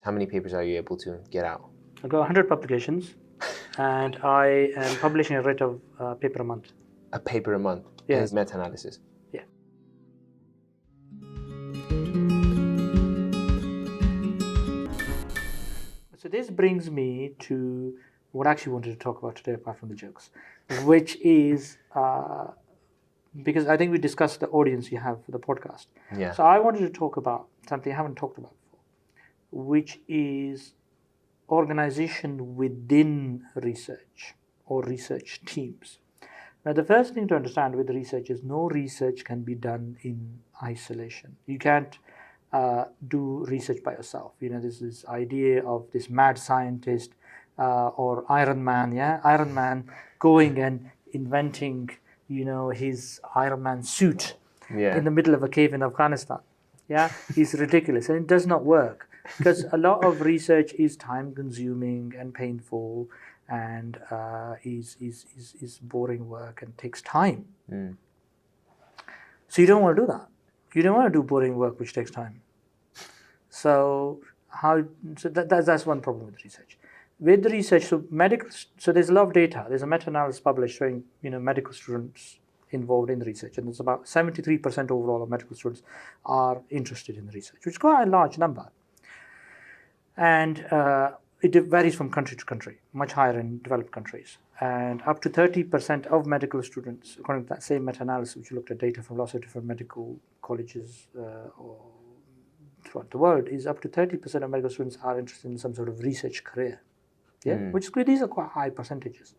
How many papers are you able to get out? I've got 100 publications, and I am publishing a rate of paper a month. A paper a month? Yeah. And it's meta-analysis? Yeah. So this brings me to what I actually wanted to talk about today, apart from the jokes, which is, because I think we discussed the audience you have for the podcast. Yeah. So I wanted to talk about something I haven't talked about before, which is organization within research or research teams. Now, the first thing to understand with research is no research can be done in isolation. You can't do research by yourself. There's this idea of this mad scientist or Iron Man, Iron Man going and inventing, his Iron Man suit in the middle of a cave in Afghanistan. Yeah, he's ridiculous, and it does not work because a lot of research is time-consuming and painful, and is boring work and takes time. So you don't want to do that. You don't want to do boring work which takes time. So that's one problem with research. With the research, so there's a lot of data. There's a meta-analysis published showing medical students involved in the research, and it's about 73% overall of medical students are interested in the research, which is quite a large number. And it varies from country to country, much higher in developed countries. And up to 30% of medical students, according to that same meta-analysis, which looked at data from lots of different medical colleges or throughout the world, is up to 30% of medical students are interested in some sort of research career. Which is good. These are quite high percentages.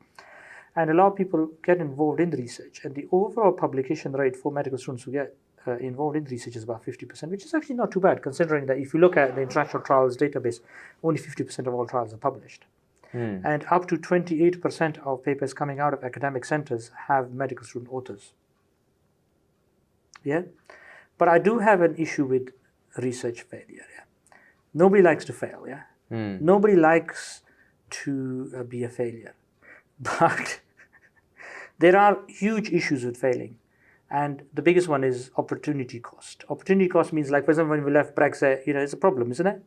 And a lot of people get involved in the research. And the overall publication rate for medical students who get involved in research is about 50%, which is actually not too bad, considering that if you look at the international trials database, only 50% of all trials are published. And up to 28% of papers coming out of academic centers have medical student authors. But I do have an issue with research failure. Nobody likes to fail. Nobody likes to be a failure. But there are huge issues with failing. And the biggest one is opportunity cost. Opportunity cost means, like, for example, when we left Brexit, it's a problem, isn't it?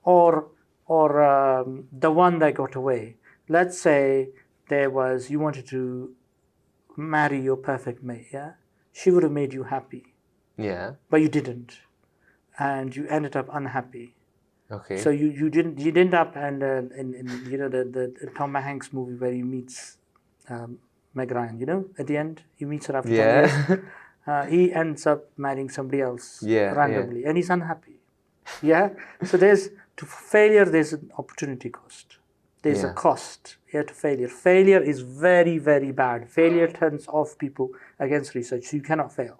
Or the one that got away. Let's say you wanted to marry your perfect mate, She would have made you happy. But you didn't. And you ended up unhappy. Okay. So you didn't end up in the Tom Hanks movie where he meets Meg Ryan, at the end he meets her after 10 years. He ends up marrying somebody else randomly, and he's unhappy. So to failure there's an opportunity cost. There's a cost to failure. Failure is very, very bad. Failure turns off people against research, so you cannot fail.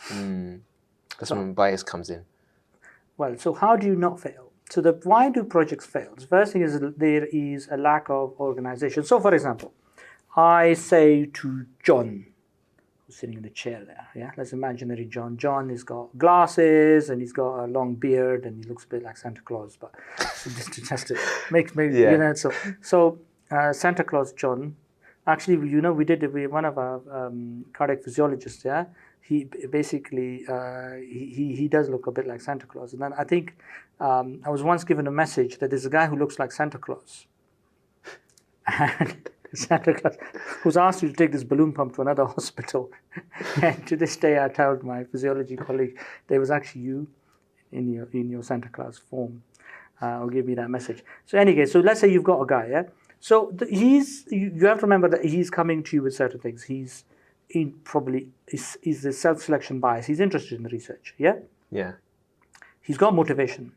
That's when bias comes in. Well, so how do you not fail? So why do projects fail? The first thing is there is a lack of organization. So, for example, I say to John, who's sitting in the chair there, that's imaginary John. John has got glasses and he's got a long beard and he looks a bit like Santa Claus, but just to make so Santa Claus John. Actually, one of our cardiac physiologists, he basically he does look a bit like Santa Claus. And then I think I was once given a message that there's a guy who looks like Santa Claus, and Santa Claus who's asked you to take this balloon pump to another hospital. And to this day, I told my physiology colleague there was actually you in your Santa Claus form, who gave me that message. So anyway, so let's say you've got a guy, So you have to remember that he's coming to you with certain things. He's the self-selection bias. He's interested in the research, He's got motivation.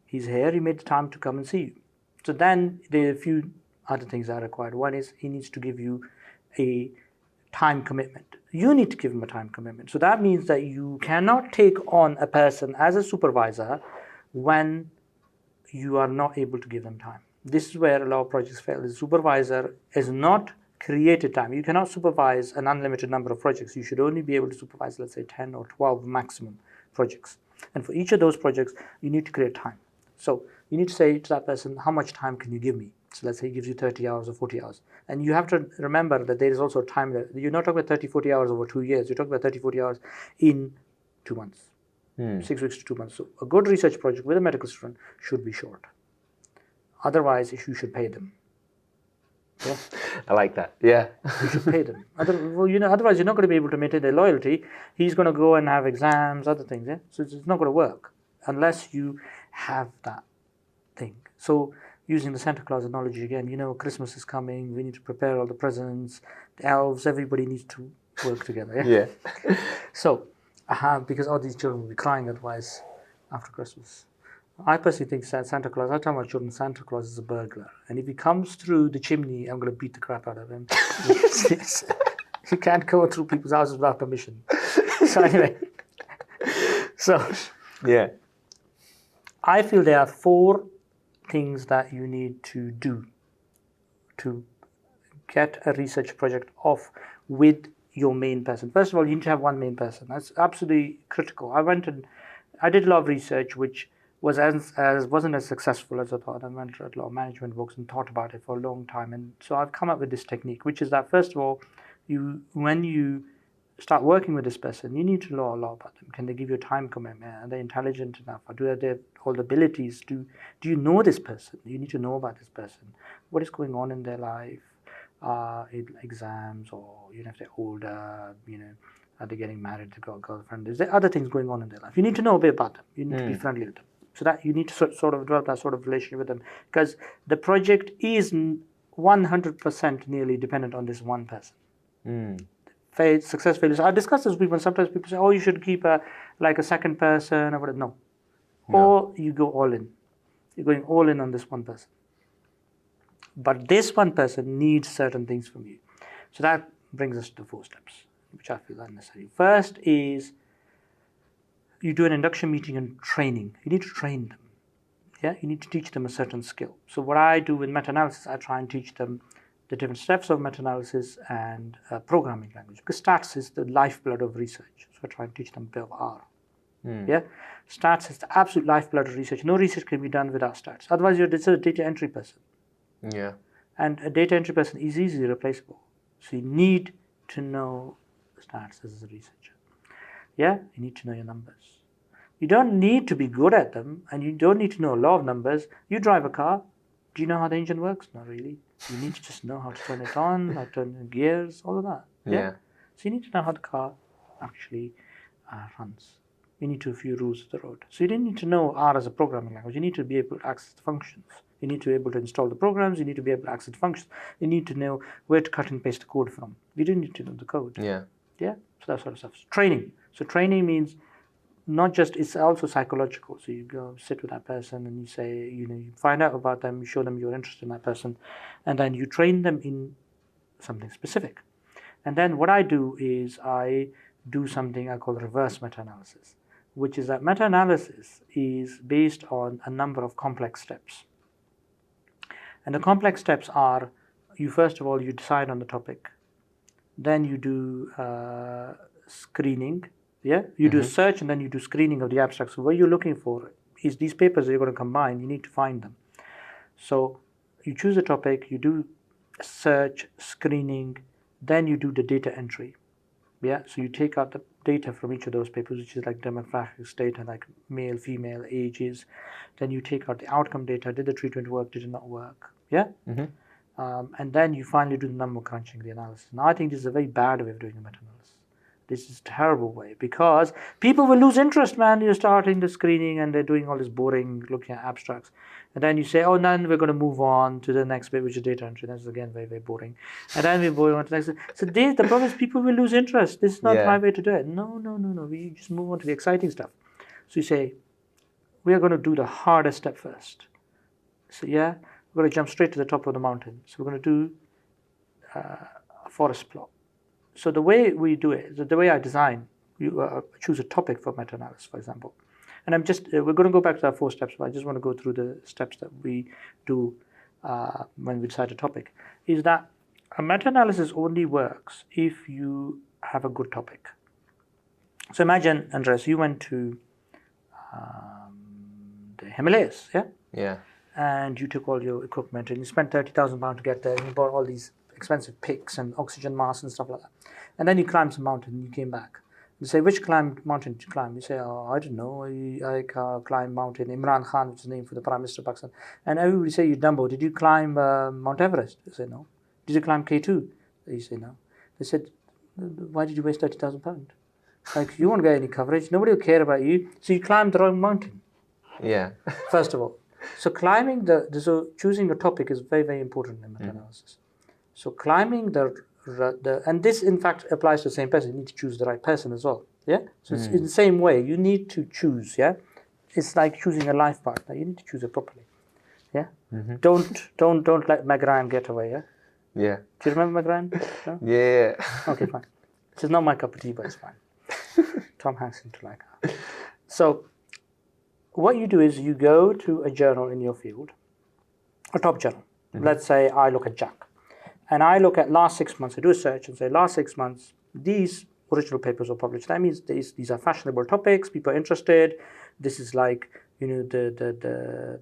He's here. He made the time to come and see you. So then there are a few other things that are required. One is he needs to give you a time commitment. You need to give him a time commitment. So that means that you cannot take on a person as a supervisor when you are not able to give them time. This is where a lot of projects fail. The supervisor is not created time. You cannot supervise an unlimited number of projects. You should only be able to supervise, let's say, 10 or 12 maximum projects. And for each of those projects, you need to create time. So you need to say to that person, how much time can you give me? So let's say he gives you 30 hours or 40 hours. And you have to remember that there is also time that you're not talking about 30, 40 hours over 2 years. You're talking about 30, 40 hours in 2 months. 6 weeks to 2 months. So a good research project with a medical student should be short. Otherwise, you should pay them. Yeah, I like that. Yeah. you should pay them. Otherwise, you're not going to be able to maintain their loyalty. He's going to go and have exams, other things. Yeah, so it's not going to work unless you have that thing. So using the Santa Claus analogy again, Christmas is coming. We need to prepare all the presents, the elves. Everybody needs to work together. Yeah. Yeah. So, because all these children will be crying otherwise after Christmas. I personally think Santa Claus, I tell my children Santa Claus is a burglar. And if he comes through the chimney, I'm going to beat the crap out of him. He can't go through people's houses without permission. So anyway, Yeah. I feel there are 4 things that you need to do to get a research project off with your main person. First of all, you need to have one main person. That's absolutely critical. I did a lot of research which wasn't as successful as I thought. I went read a lot of management books and thought about it for a long time. And so I've come up with this technique, which is that first of all, when you start working with this person, you need to know a lot about them. Can they give you a time commitment? Are they intelligent enough? Or do they have all the abilities? Do you know this person? You need to know about this person. What is going on in their life? In exams, or if they're older, are they getting married? They've got a girlfriend. Is there other things going on in their life? You need to know a bit about them. You need to be friendly with them. So that you need to sort of develop that sort of relationship with them, because the project is 100% nearly dependent on this one person. Success failures. I discuss this with people, and sometimes people say, "Oh, you should keep a second person," or whatever. No. Or you go all in. You're going all in on this one person. But this one person needs certain things from you. So that brings us to 4 steps, which I feel are necessary. First is you do an induction meeting and training. You need to train them. Yeah, you need to teach them a certain skill. So what I do with meta-analysis, I try and teach them the different steps of meta-analysis and programming language, because stats is the lifeblood of research. So I try and teach them a bit of R. Yeah, stats is the absolute lifeblood of research. No research can be done without stats. Otherwise, you're just a data entry person. Yeah. And a data entry person is easily replaceable. So you need to know stats as a researcher. Yeah, you need to know your numbers. You don't need to be good at them, and you don't need to know a lot of numbers. You drive a car. Do you know how the engine works? Not really. You need to just know how to turn it on, how to turn the gears, all of that. Yeah. So you need to know how the car actually runs. You need to know a few rules of the road. So you don't need to know R as a programming language. You need to be able to access the functions. You need to be able to install the programs. You need to be able to access the functions. You need to know where to cut and paste the code from. You don't need to know the code. Yeah. Yeah. So that sort of stuff. Training. So training means not just, it's also psychological. So you go sit with that person and you say, you find out about them, you show them you're interested in that person, and then you train them in something specific. And then what I do is I do something I call reverse meta-analysis, which is that meta-analysis is based on a number of complex steps. And the complex steps are, first of all, you decide on the topic. Then you do screening. Yeah, you do a search, and then you do screening of the abstracts. So what you're looking for is these papers that you're going to combine. You need to find them. So you choose a topic, you do a search, screening, then you do the data entry. Yeah, so you take out the data from each of those papers, which is like demographics data, like male, female, ages. Then you take out the outcome data. Did the treatment work? Did it not work? Yeah. And then you finally do the number crunching, the analysis. Now I think this is a very bad way of doing a meta-analysis. This is a terrible way, because people will lose interest, man. You're starting the screening and they're doing all this boring, looking at abstracts. And then you say, oh, then we're going to move on to the next bit, which is data entry. That's again very, very boring. And then we move on to the next. So the problem is people will lose interest. This is not the right way to do it. No. We just move on to the exciting stuff. So you say, we are going to do the hardest step first. So yeah, we're going to jump straight to the top of the mountain. So we're going to do a forest plot. So the way we do it, the way I design, you choose a topic for meta-analysis, for example. And we're going to go back to our 4 steps, but I just want to go through the steps that we do when we decide a topic. Is that a meta-analysis only works if you have a good topic. So imagine, Andres, you went to the Himalayas, yeah? Yeah. And you took all your equipment and you spent £30,000 to get there, and you bought all these expensive picks and oxygen masks and stuff like that. And then you climbed some mountain and you came back. You say, which mountain did you climb? You say, oh, I don't know. I climbed mountain Imran Khan, which is named for the Prime Minister of Pakistan. And everybody say, you Dumbo, did you climb Mount Everest? You say, no. Did you climb K2? You say, no. They said, why did you waste £30,000? Like, you won't get any coverage. Nobody will care about you. So you climbed the wrong mountain. Yeah. First of all. So so choosing a topic is very, very important in meta-analysis. So climbing and this in fact applies to the same person. You need to choose the right person as well. Yeah. So it's in the same way. You need to choose. Yeah. It's like choosing a life partner. You need to choose it properly. Yeah. Don't let Meg Ryan get away. Yeah. Yeah. Do you remember Meg Ryan? No? Yeah. Okay, fine. It's not my cup of tea, but it's fine. Tom Hanks seemed to like her. So what you do is you go to a journal in your field, a top journal. Let's say I look at Jack. And I look at last 6 months. I do a search and say last 6 months, these original papers were published. That means these are fashionable topics. People are interested. This is like the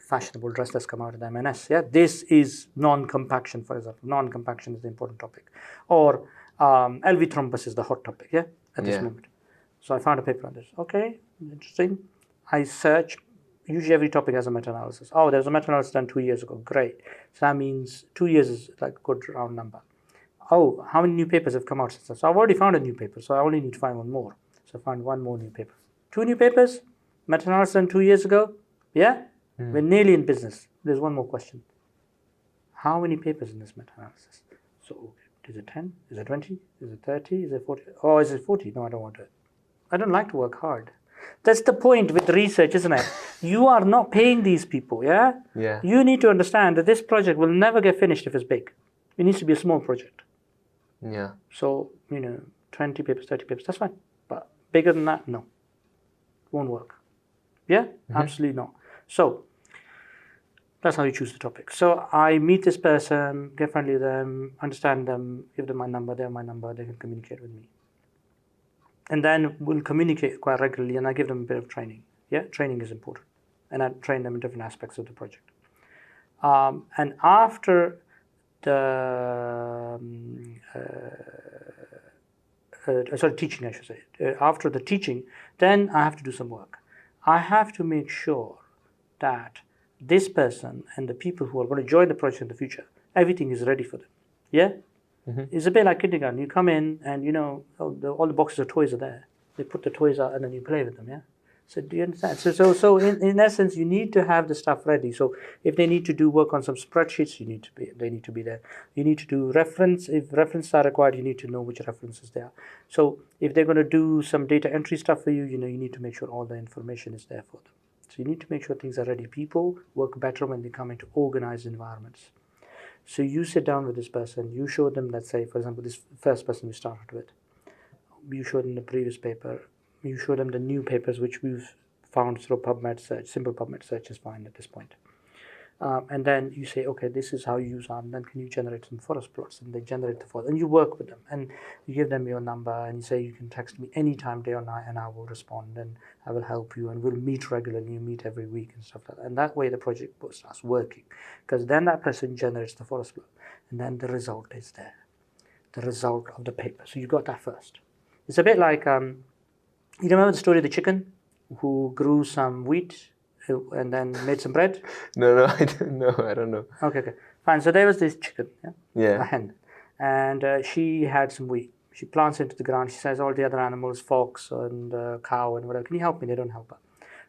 fashionable dress that's come out of the M&S. Yeah, this is non-compaction, for example. Non-compaction is the important topic, or LV thrombus is the hot topic. Yeah, at this moment. So I found a paper on this. Okay, interesting. I search. Usually every topic has a meta-analysis. Oh, there's a meta-analysis done 2 years ago. Great. So that means 2 years is like a good round number. Oh, how many new papers have come out since then? So I've already found a new paper, so I only need to find one more. So I found one more new paper. 2 new papers, meta-analysis done 2 years ago. Yeah? We're nearly in business. There's one more question. How many papers in this meta-analysis? So is it 10? Is it 20? Is it 30? Is it 40? Oh, is it 40? No, I don't want to do it. I don't like to work hard. That's the point with research, isn't it? You are not paying these people, yeah? Yeah. You need to understand that this project will never get finished if it's big. It needs to be a small project. Yeah. So, 20 papers, 30 papers, that's fine. But bigger than that, no. Won't work. Yeah? Absolutely not. So, that's how you choose the topic. So, I meet this person, get friendly with them, understand them, give them my number, they have my number, they can communicate with me. And then we'll communicate quite regularly, and I give them a bit of training. Yeah, training is important. And I train them in different aspects of the project. And after the teaching, I should say. After the teaching, then I have to do some work. I have to make sure that this person and the people who are going to join the project in the future, everything is ready for them. Yeah? It's a bit like kindergarten. You come in and, all the boxes of toys are there. They put the toys out and then you play with them, yeah? So do you understand? So in essence, you need to have the stuff ready. So if they need to do work on some spreadsheets, they need to be there. You need to do reference. If references are required, you need to know which references they are. So if they're going to do some data entry stuff for you, you need to make sure all the information is there for them. So you need to make sure things are ready. People work better when they come into organized environments. So you sit down with this person, you show them, let's say, for example, this first person we started with. You show them the previous paper. You show them the new papers, which we've found through PubMed search. Simple PubMed search is fine at this point. And then you say, okay, this is how you use ARM. Then can you generate some forest plots? And they generate the forest. And you work with them. And you give them your number. And you say, you can text me anytime, day or night, and I will respond. And I will help you. And we'll meet regularly. You meet every week and stuff like that. And that way the project starts working. Because then that person generates the forest plot. And then the result is there. The result of the paper. So you got that first. It's a bit like, you remember the story of the chicken who grew some wheat and then made some bread? No, I don't know. I don't know. Okay, fine. So there was this chicken, Yeah. a hen, and she had some wheat. She plants it into the ground. She says, all the other animals, fox and cow and whatever, can you help me? They don't help her.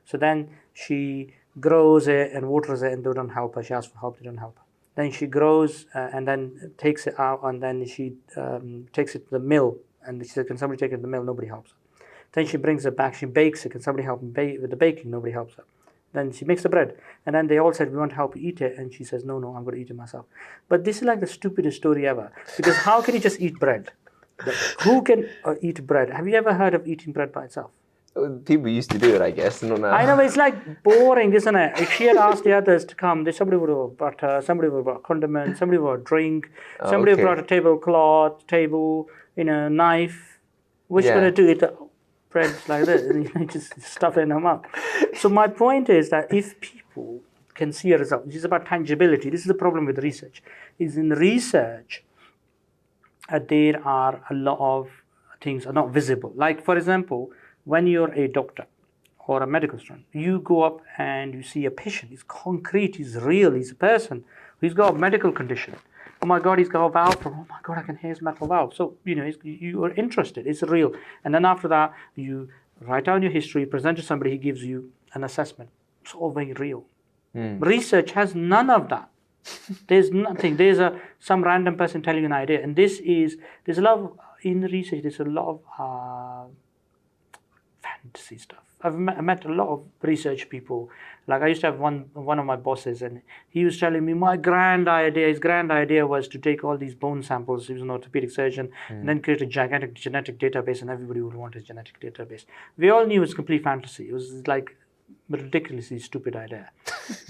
So then she grows it and waters it, and they don't help her. She asks for help. They don't help her. Then she grows and then takes it out, and then she takes it to the mill. And she said, can somebody take it to the mill? Nobody helps her. Then she brings it back. She bakes it. Can somebody help with the baking? Nobody helps her. Then she makes the bread. And then they all said, we want to help you eat it. And she says, no, I'm going to eat it myself. But this is like the stupidest story ever. Because how can you just eat bread? Who can eat bread? Have you ever heard of eating bread by itself? People used to do it, I guess. Not now. I know, but it's like boring, isn't it? If she had asked the others to come, somebody would have brought butter, somebody would have brought condiments, somebody would have brought drink, somebody would have brought a tablecloth, table, knife. Which going to do it? Breads like this, and you just stuff it in her mouth. So my point is that if people can see a result, which is about tangibility, this is the problem with research. Is in research, there are a lot of things are not visible. Like, for example, when you're a doctor or a medical student, you go up and you see a patient. He's concrete, he's real, he's a person. He's got a medical condition. Oh my God, he's got a valve problem. Oh my God, I can hear his metal valve. So, you are interested. It's real. And then after that, you write down your history, present to somebody, he gives you an assessment. It's all very real. Research has none of that. There's nothing. There's some random person telling you an idea. And there's a lot of, in research, there's a lot of fantasy stuff. I've met a lot of research people. Like I used to have one of my bosses, and he was telling me his grand idea was to take all these bone samples. He was an orthopedic surgeon, and then create a gigantic genetic database, and everybody would want a genetic database. We all knew it was complete fantasy. It was like a ridiculously stupid idea,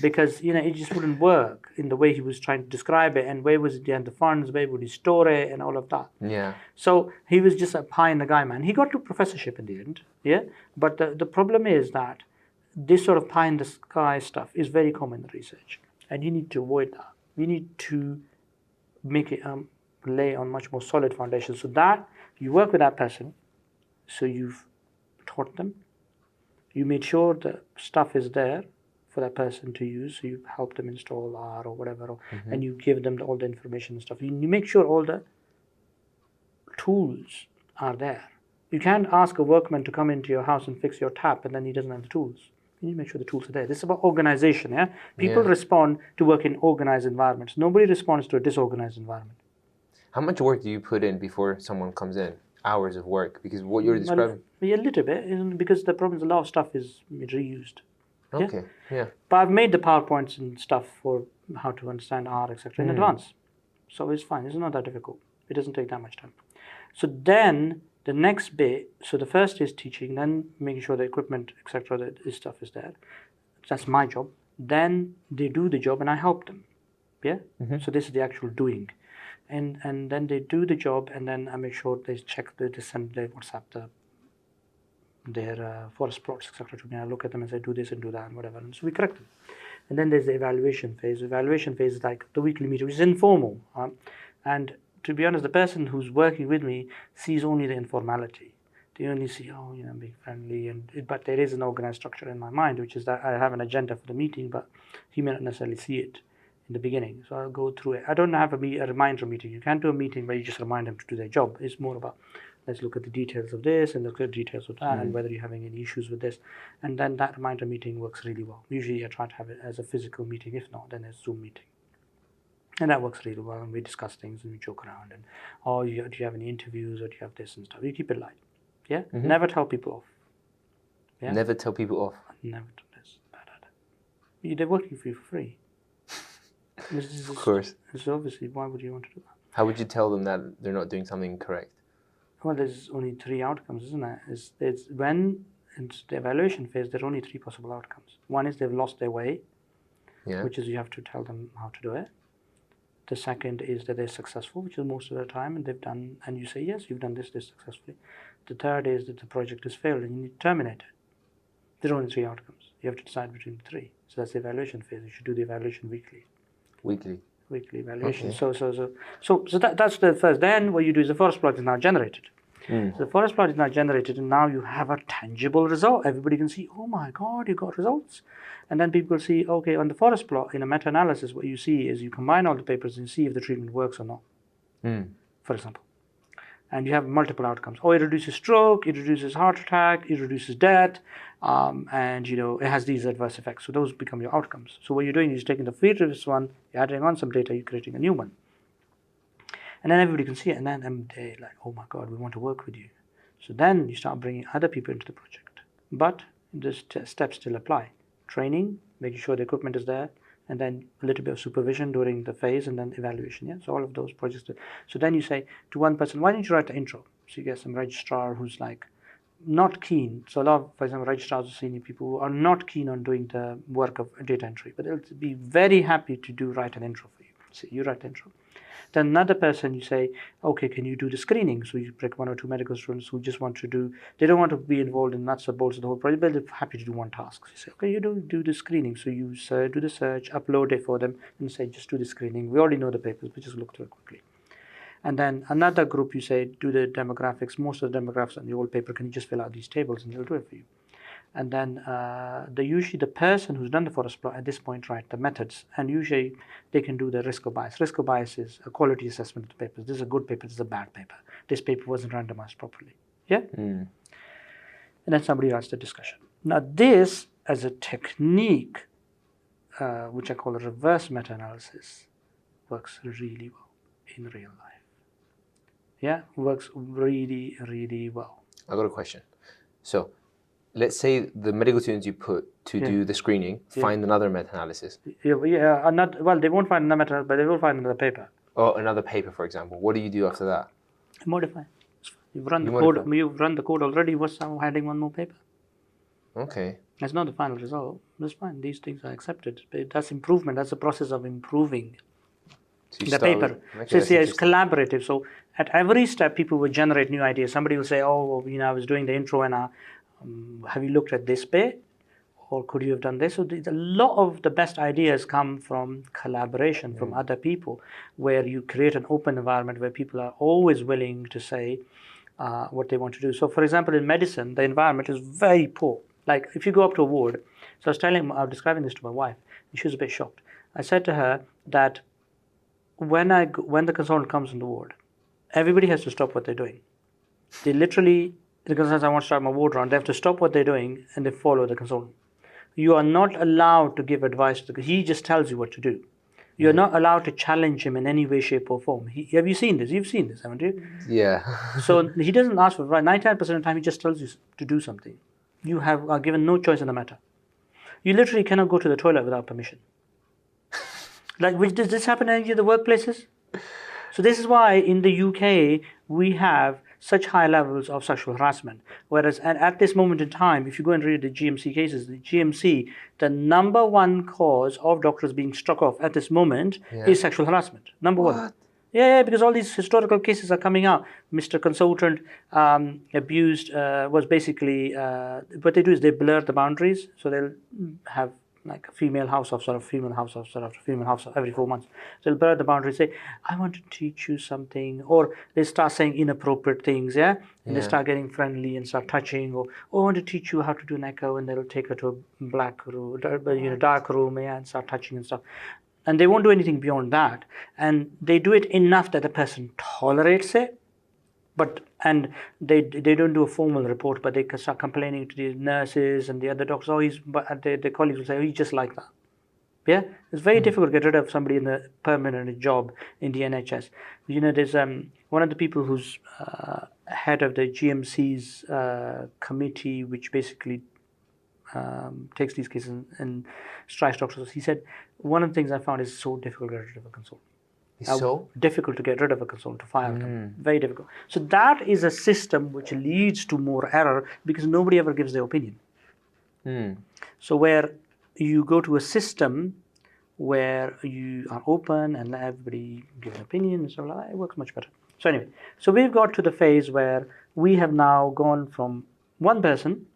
because it just wouldn't work in the way he was trying to describe it, and where was it the funds, where would he store it, and all of that. Yeah. So he was just a pie in the guy, man. He got to professorship in the end, yeah. But the problem is that this sort of pie in the sky stuff is very common in research, and you need to avoid that. You need to make it lay on much more solid foundation, so that you work with that person, so you've taught them. You made sure the stuff is there for that person to use. So you help them install R or whatever, and you give them all the information and stuff. You make sure all the tools are there. You can't ask a workman to come into your house and fix your tap, and then he doesn't have the tools. You need to make sure the tools are there. This is about organization. Yeah, people respond to work in organized environments. Nobody responds to a disorganized environment. How much work do you put in before someone comes in? Hours of work, because what you're describing. Well, a little bit, because the problem is a lot of stuff is reused. Okay. Yeah. But I've made the PowerPoints and stuff for how to understand R, etc. in advance, so it's fine. It's not that difficult. It doesn't take that much time. So then the next bit. So the first is teaching, then making sure the equipment, etc. That this stuff is there. That's my job. Then they do the job, and I help them. Yeah. So this is the actual doing. And then they do the job, and then I make sure they check they send their WhatsApp their forest plots, etc. to me. I look at them and say, do this and do that and whatever, and so we correct them. And then there's the evaluation phase. The evaluation phase is like the weekly meeting, which is informal. And to be honest, the person who's working with me sees only the informality. They only see, being friendly, but there is an organized structure in my mind, which is that I have an agenda for the meeting, but he may not necessarily see it in the beginning. So I'll go through it. I don't have a reminder meeting. You can't do a meeting where you just remind them to do their job. It's more about, let's look at the details of this and look at the details of that, and whether you're having any issues with this. And then that reminder meeting works really well. Usually I try to have it as a physical meeting. If not, then a Zoom meeting. And that works really well. And we discuss things and we joke around. And, do you have any interviews, or do you have this and stuff? You keep it light. Yeah? Never tell people off. Yeah? Never tell people off. Never do this. They're working for you for free. Of course. So obviously, why would you want to do that? How would you tell them that they're not doing something correct? Well, there's only 3 outcomes, isn't there? It's when in the evaluation phase, there are only 3 possible outcomes. One is they've lost their way, which is you have to tell them how to do it. The second is that they're successful, which is most of the time, and they've done, and you say, yes, you've done this successfully. The third is that the project has failed and you need to terminate it. There are only 3 outcomes. You have to decide between the 3. So that's the evaluation phase. You should do the evaluation weekly. Weekly evaluation. Okay. So that's the first. Then what you do is the forest plot is now generated. So the forest plot is now generated, and now you have a tangible result. Everybody can see, oh my God, you got results. And then people see, okay, on the forest plot, in a meta-analysis, what you see is you combine all the papers and see if the treatment works or not, for example. And you have multiple outcomes. It reduces stroke, it reduces heart attack, it reduces death, and it has these adverse effects. So those become your outcomes. So what you're doing is taking the previous one, you're adding on some data, you're creating a new one. And then everybody can see it, and then they're like, oh my God, we want to work with you. So then you start bringing other people into the project. But the steps still apply. Training, making sure the equipment is there, and then a little bit of supervision during the phase, and then evaluation. Yeah, so all of those projects. So then you say to one person, why don't you write the intro? So you get some registrar who's like not keen. So a lot of, for example, registrars or senior people who are not keen on doing the work of data entry, but they'll be very happy to write an intro for you. So you write the intro. Then another person, you say, okay, can you do the screening? So you pick 1 or 2 medical students who just want to do, they don't want to be involved in nuts or bolts of the whole project, but they're happy to do one task. So you say, okay, you do the screening. So you do the search, upload it for them, and say, just do the screening. We already know the papers, but just look through it quickly. And then another group, you say, do the demographics. Most of the demographics on the old paper, can you just fill out these tables and they'll do it for you. And then usually the person who's done the forest plot at this point write the methods, and usually they can do the risk of bias. Risk of bias is a quality assessment of the papers. This is a good paper, this is a bad paper. This paper wasn't randomized properly. Yeah? And then somebody writes the discussion. Now this, as a technique, which I call a reverse meta-analysis, works really well in real life. Yeah, works really, really well. I got a question. So let's say the medical students you put to do the screening find another meta-analysis. They won't find another meta, but they will find another paper. Or another paper, for example. What do you do after that? Modify. You've run the code. You've run the code already. What's adding one more paper? Okay. That's not the final result. That's fine. These things are accepted. But that's improvement. That's a process of improving the paper. So it's collaborative. So at every step, people will generate new ideas. Somebody will say, "Oh, I was doing the intro, and have you looked at this bit? Or could you have done this?" So a lot of the best ideas come from collaboration from other people, where you create an open environment where people are always willing to say what they want to do. So, for example, in medicine, the environment is very poor. Like if you go up to a ward, so I was describing this to my wife, and she was a bit shocked. I said to her that when the consultant comes in the ward, everybody has to stop what they're doing. They literally, the consultants, I want to start my ward round, they have to stop what they're doing and they follow the consultant. You are not allowed to give advice he just tells you what to do. You're not allowed to challenge him in any way, shape, or form. Have you seen this? You've seen this, haven't you? Yeah. So he doesn't ask for advice. 99% of the time, he just tells you to do something. You are given no choice in the matter. You literally cannot go to the toilet without permission. Does this happen in any of the workplaces? So this is why in the UK, we have such high levels of sexual harassment. Whereas at this moment in time, if you go and read the GMC cases, the GMC, the number one cause of doctors being struck off at this moment is sexual harassment. Number one. Yeah, because all these historical cases are coming out. Mr. Consultant abused was basically, what they do is they blur the boundaries. So they'll have like a female house officer, female house officer after female house officer every 4 months. So they'll blur the boundaries, say, I want to teach you something. Or they start saying inappropriate things, and they start getting friendly and start touching. Or, I want to teach you how to do an echo, and they'll take her to a black room, dark room, and start touching and stuff. And they won't do anything beyond that. And they do it enough that the person tolerates it. And they don't do a formal report, but they can start complaining to the nurses and the other doctors. The colleagues will say, he's just like that. Yeah, it's very difficult to get rid of somebody in a permanent job in the NHS. There's one of the people who's head of the GMC's committee, which basically takes these cases and strikes doctors. He said, one of the things I found is so difficult to get rid of a consultant. It's so difficult to get rid of a consultant, to fire them. Very difficult. So that is a system which leads to more error because nobody ever gives their opinion. So where you go to a system where you are open and let everybody give an opinion and stuff like that, it works much better. So anyway, so we've got to the phase where we have now gone from one person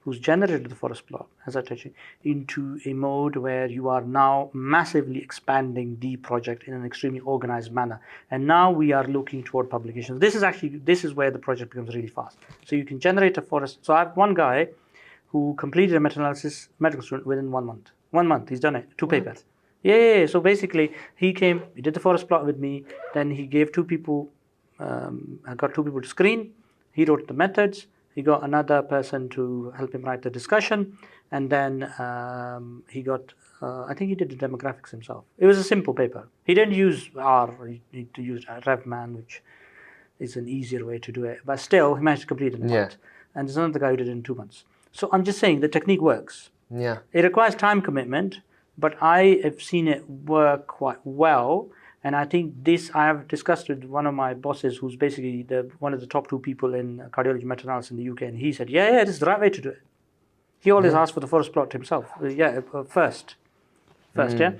who's generated the forest plot, as I touched, into a mode where you are now massively expanding the project in an extremely organized manner. And now we are looking toward publications. This is where the project becomes really fast. So you can generate a forest. So I have one guy who completed a meta-analysis, medical student, within 1 month. 1 month, he's done it, 2 papers. Yeah. So basically, he came, he did the forest plot with me, then he gave 2 people, I got 2 people to screen, he wrote the methods, he got another person to help him write the discussion, and then he got, I think he did the demographics himself. It was a simple paper. He didn't use R, he used RevMan, which is an easier way to do it. But still, he managed to complete it in a month. And there's another guy who did it in 2 months. So I'm just saying, the technique works. Yeah. It requires time commitment, but I have seen it work quite well. And I think I have discussed with one of my bosses, who's basically one of the top 2 people in cardiology meta-analysis in the UK, and he said, yeah, this is the right way to do it. He always asked for the forest plot himself. First, yeah.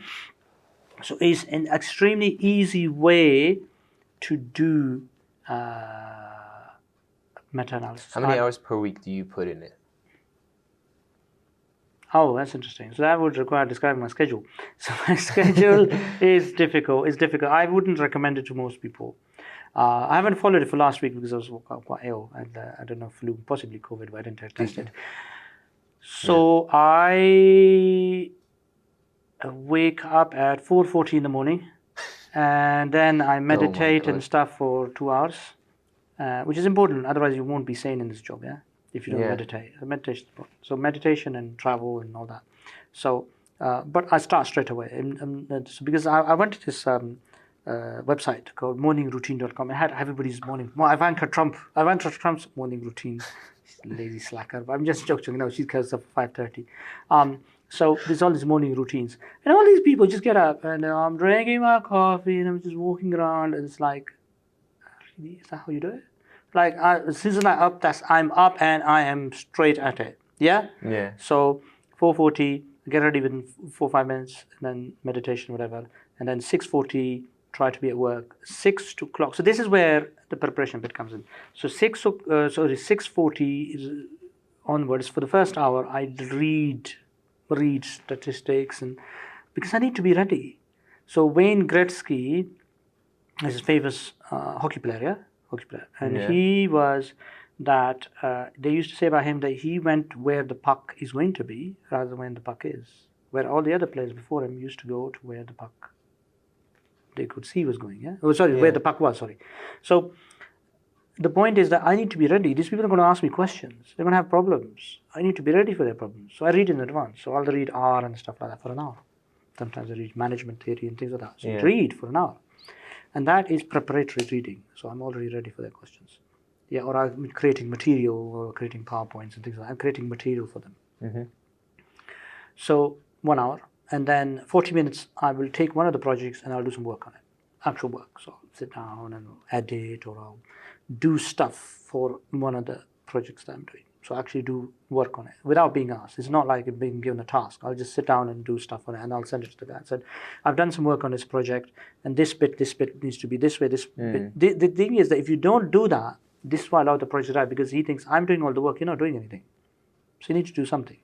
So it's an extremely easy way to do meta-analysis. How many hours per week do you put in it? Oh, that's interesting. So that would require describing my schedule. So my schedule is difficult. It's difficult. I wouldn't recommend it to most people. I haven't followed it for last week because I was quite ill, and I don't know, flu, possibly COVID, but I didn't test it. So I wake up at 4:40 in the morning, and then I meditate and stuff for 2 hours, which is important. Otherwise, you won't be sane in this job, if you don't meditate. Meditation is important. So meditation and travel and all that. So, but I start straight away, because I went to this website called morningroutine.com. It had everybody's morning. Ivanka Trump's morning routine. She's a lazy slacker, but I'm just joking. She goes up at 5:30. So there's all these morning routines, and all these people just get up and I'm drinking my coffee and I'm just walking around, and it's like, is that how you do it? Like, as soon as I'm up and I am straight at it. Yeah. So 4:40, get ready within 4-5 minutes, and then meditation, whatever, and then 6:40. Try to be at work 6 o'clock. So this is where the preparation bit comes in. So 6:40 is onwards. For the first hour, I read statistics, and because I need to be ready. So Wayne Gretzky is a famous hockey player, and he was that. They used to say about him that he went where the puck is going to be rather than where the puck is. Where all the other players before him used to go to where the puck they could see was going, where the puck was, So the point is that I need to be ready. These people are going to ask me questions. They're going to have problems. I need to be ready for their problems. So I read in advance. So I'll read R and stuff like that for an hour. Sometimes I read management theory and things like that. So I read for an hour. And that is preparatory reading. So I'm already ready for their questions. Or I'm creating material or creating PowerPoints and things like that. I'm creating material for them. So 1 hour. And then 40 minutes, I will take one of the projects and I'll do some work on it, actual work. So I'll sit down and I'll edit, or I'll do stuff for one of the projects that I'm doing. So I actually do work on it without being asked. It's not like being given a task. I'll just sit down and do stuff on it, and I'll send it to the guy. I said, I've done some work on this project, and this bit needs to be this way, this bit. The thing is that if you don't do that, this is why I allow the project to die, because he thinks, I'm doing all the work, you're not doing anything. So you need to do something.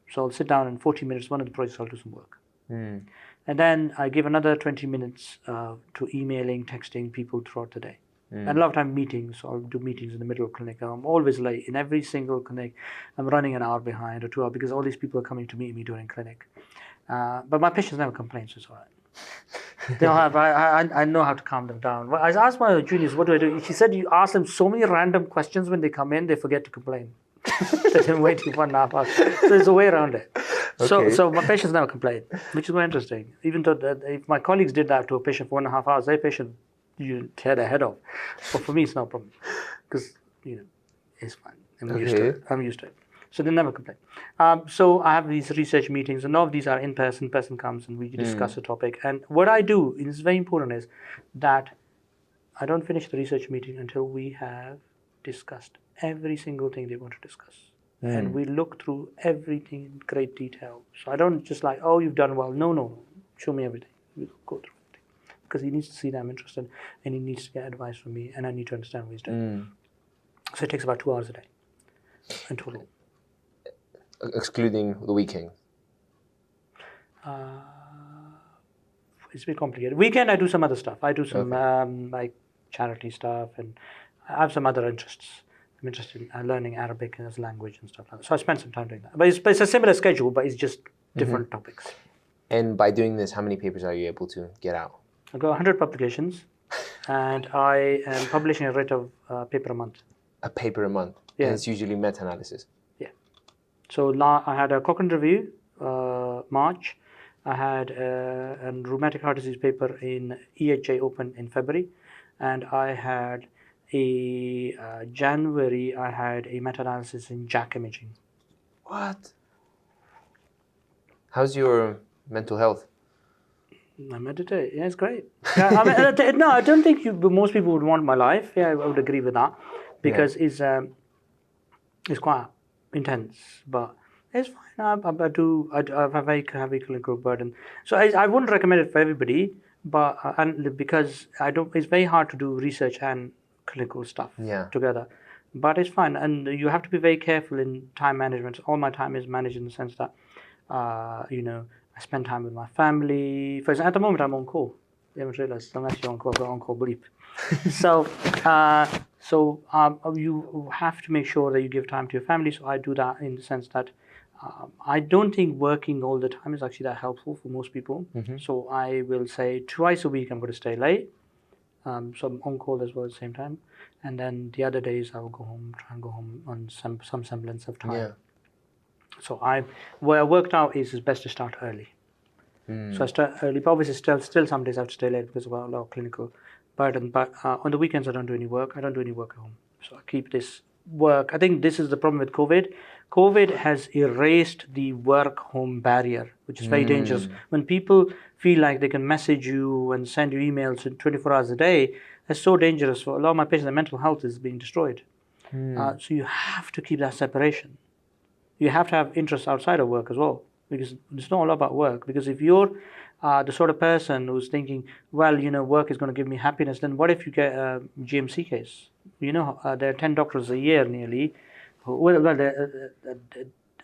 So I'll sit down in 40 minutes, one of the projects, I'll do some work. And then I give another 20 minutes to emailing, texting people throughout the day. And a lot of time meetings. So I'll do meetings in the middle of clinic. I'm always late in every single clinic. I'm running an hour behind or 2 hours because all these people are coming to meet me during clinic. But my patients never complain, so it's all right. I know how to calm them down. I asked my juniors, what do I do? She said, you ask them so many random questions when they come in, they forget to complain. They've been waiting 1.5 hours. So there's a way around it. So my patients never complain, which is very interesting. Even though if my colleagues did that to a patient for 1.5 hours, their patient, you tear their head off. But for me, it's no problem, because it's fine. I'm used to it. So they never complain. So I have these research meetings, and all of these are in person. Person comes and we discuss a topic. And what I do, and it's very important, is that I don't finish the research meeting until we have discussed every single thing they want to discuss. And we look through everything in great detail. So I don't just like, oh, you've done well. No. Show me everything. We'll go through everything. Because he needs to see that I'm interested, and he needs to get advice from me, and I need to understand what he's doing. So it takes about 2 hours a day in total. Excluding the weekend? It's a bit complicated. Weekend, I do some other stuff. I do some like charity stuff, and I have some other interests. I'm interested in learning Arabic as a language and stuff like that. So I spend some time doing that. But it's a similar schedule, but it's just different topics. And by doing this, how many papers are you able to get out? I've got 100 publications, and I am publishing a rate of paper a month. A paper a month? Yeah. And it's usually meta-analysis? Yeah. So I had a Cochrane review, March. I had a rheumatic heart disease paper in EHA Open in February. And I had January, I had a meta-analysis in JACC imaging. What? How's your mental health? I meditate. Yeah, it's great. Yeah, no, I don't think most people would want my life. Yeah, I would agree with that, because it's quite intense, but it's fine. I have a very heavy clinical burden, so I wouldn't recommend it for everybody. But because it's very hard to do research and clinical stuff together. But it's fine, and you have to be very careful in time management. All my time is managed in the sense that, I spend time with my family. For example, at the moment I'm on call. You haven't realized, long as you're on call, I've got on-call bleep. You have to make sure that you give time to your family. So I do that in the sense that I don't think working all the time is actually that helpful for most people. So I will say twice a week I'm going to stay late. So I'm on call as well at the same time. And then the other days I will go home, try and go home on some semblance of time. Yeah. So where I worked out is it's best to start early. So I start early, but obviously still some days I have to stay late because of a lot of clinical burden. But on the weekends I don't do any work. I don't do any work at home. So I keep this work. I think this is the problem with COVID. COVID has erased the work-home barrier, which is very dangerous. When people feel like they can message you and send you emails 24 hours a day, that's so dangerous. For a lot of my patients, their mental health is being destroyed. So you have to keep that separation. You have to have interests outside of work as well, because it's not all about work. Because if you're the sort of person who's thinking, well, work is going to give me happiness, then what if you get a GMC case? There are 10 doctors a year nearly. Well, there are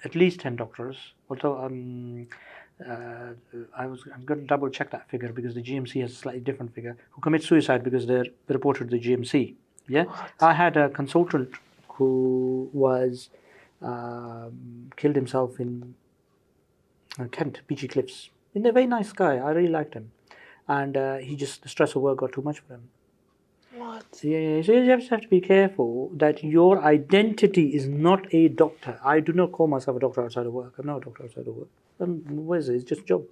at least 10 doctors. Although I'm going to double check that figure because the GMC has a slightly different figure, who commit suicide because they're reported to the GMC. Yeah, I had a consultant who was killed himself in Kent, Peachy Cliffs. He's a very nice guy. I really liked him, and the stress of work got too much for him. What? Yeah, so you just have to be careful that your identity is not a doctor. I do not call myself a doctor outside of work. I'm not a doctor outside of work. What is it? It's just a job.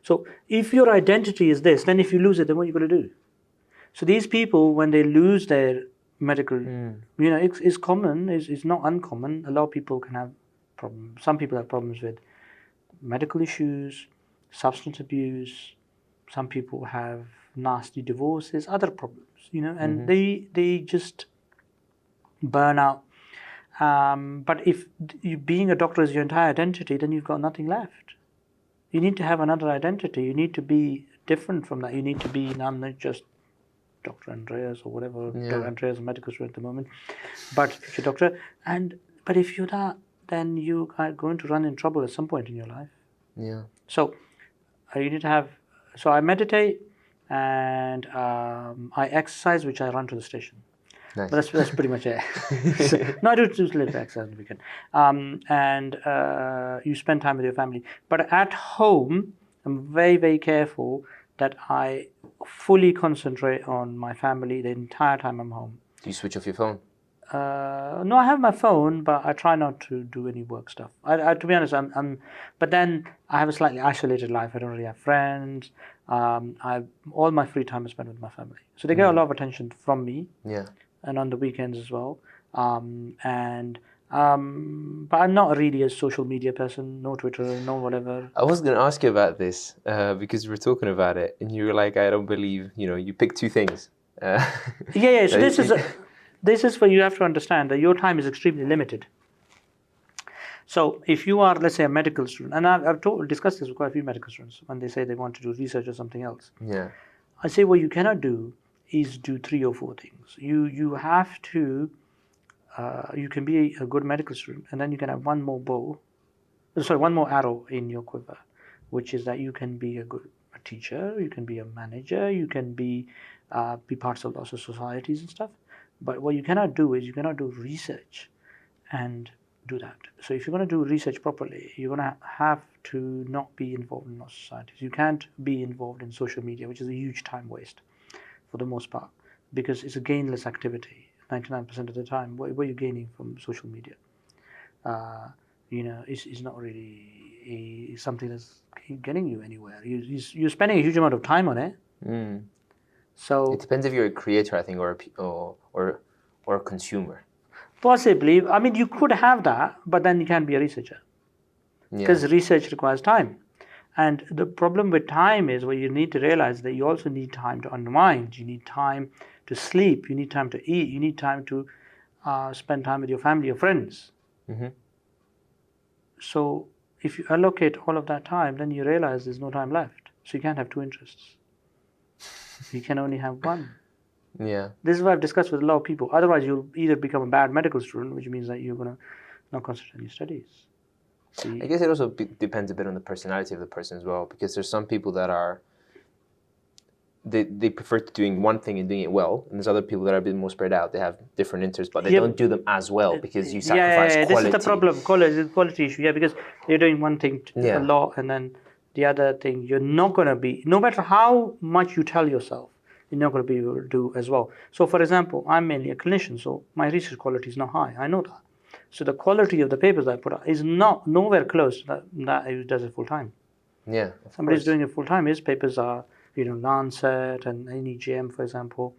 So if your identity is this, then if you lose it, then what are you going to do? So these people, when they lose their medical, it's common. It's not uncommon. A lot of people can have problems. Some people have problems with medical issues, substance abuse. Some people have nasty divorces, other problems, and they just burn out. But if being a doctor is your entire identity, then you've got nothing left. You need to have another identity. You need to be different from that. You need to be, I'm not just Dr. Andreas or whatever. Dr. Andreas is a medical student at the moment, but future doctor. But if you're that, then you are going to run in trouble at some point in your life. Yeah. So you need to have. So I meditate and I exercise, which I run to the station. Nice. But that's pretty much it. No, I do a little exercise on the weekend. And you spend time with your family. But at home, I'm very, very careful that I fully concentrate on my family the entire time I'm home. Do you switch off your phone? No, I have my phone, but I try not to do any work stuff. To be honest, but then I have a slightly isolated life. I don't really have friends. All my free time is spent with my family, so they get a lot of attention from me. Yeah. And on the weekends as well. But I'm not really a social media person. No Twitter, no whatever. I was going to ask you about this because we were talking about it, and you were like, "I don't believe you picked two things." Yeah. So this is where you have to understand that your time is extremely limited. So if you are, let's say, a medical student, and I've discussed this with quite a few medical students when they say they want to do research or something else. Yeah. I say what you cannot do is do 3 or 4 things. You have to. You can be a good medical student, and then you can have one more arrow in your quiver, which is that you can be a teacher, you can be a manager, you can be parts of lots of societies and stuff. But what you cannot do is you cannot do research and do that. So if you're going to do research properly, you're going to have to not be involved in lots of societies. You can't be involved in social media, which is a huge time waste for the most part, because it's a gainless activity. 99% of the time, what are you gaining from social media? It's not really something that's getting you anywhere. You're spending a huge amount of time on it. So it depends if you're a creator, I think, or a consumer. Possibly. I mean, you could have that, but then you can't be a researcher because research requires time. And the problem with time is what you need to realize that you also need time to unwind. You need time to sleep. You need time to eat. You need time to spend time with your family or friends. So if you allocate all of that time, then you realize there's no time left. So you can't have 2 interests. You can only have one. Yeah. This is what I've discussed with a lot of people. Otherwise, you'll either become a bad medical student, which means that you're going to not concentrate on your studies. I guess it also depends a bit on the personality of the person as well, because there's some people that are they prefer to doing one thing and doing it well, and there's other people that are a bit more spread out. They have different interests, but they Yeah, don't do them as well because you yeah, sacrifice this quality. is the problem. Quality issue. Yeah, because you're doing one thing a lot, and then the other thing you're not going to be. No matter how much you tell yourself, you're not going to be able to do as well. So, for example, I'm mainly a clinician, so my research quality is not high. I know that. So the quality of the papers I put out is not nowhere close to that who does it full time. Yeah, of Somebody's course. doing it full time. His papers are, Lancet and NEJM, for example.